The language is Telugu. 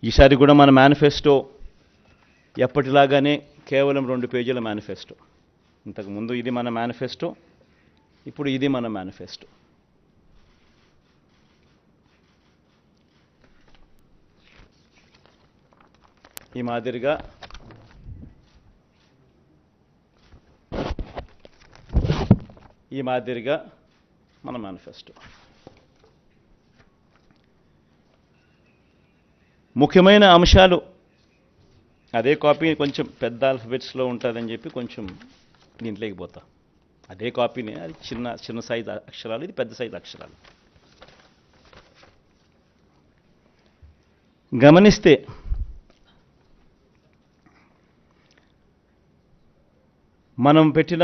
ఈసారి కూడా మన మేనిఫెస్టో ఎప్పటిలాగానే కేవలం 2 పేజీల మేనిఫెస్టో. ఇంతకుముందు ఇది మన మేనిఫెస్టో, ఇప్పుడు ఇది మన మేనిఫెస్టో. ఈ మాదిరిగా మన మేనిఫెస్టో. ముఖ్యమైన అంశాలు అదే కాపీ కొంచెం పెద్ద ఆల్ఫబెట్స్లో ఉంటుందని చెప్పి కొంచెం దీంట్లోకి పోతా. అదే కాపీనే, అది చిన్న సైజు అక్షరాలు, ఇది పెద్ద సైజు అక్షరాలు. గమనిస్తే మనం పెట్టిన